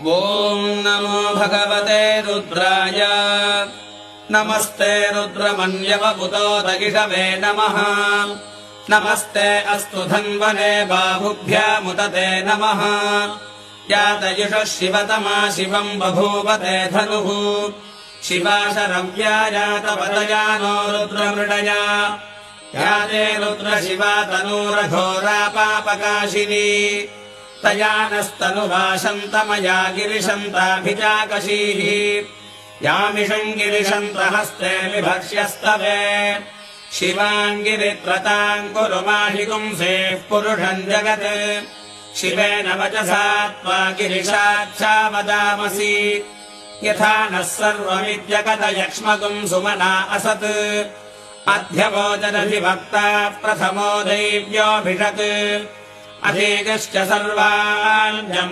ॐ नमो भगवते रुद्राय नमस्ते रुद्रमन्यवपुतोदगिषवे नमः नमस्ते अस्तु धन्वने बाहुभ्यामुदते नमः यातयुषः शिवतमा शिवम् बभूवते धनुः शिवा शरव्या यातपदया नो रुद्रमृडया याते रुद्रशिवा तनूरघोरा पापकाशिनी तया नस्तनुवाशन्तमया गिरिशन्ताभिजाकशीः यामिषम् गिरिशन्तहस्ते विभक्ष्यस्तवे शिवाङ्गिरित्रताम् कुरु माहि पुंसेः पुरुषम् जगत् शिवेन वचसा त्वा गिरिशाच्छा वदामसि यथा नः सर्वमित्यगत यक्ष्मगुम् सुमना असत् अध्यवोचरधिभक्ता प्रथमो दैव्योऽभिषत् अधीगश्च सर्वाण्यम्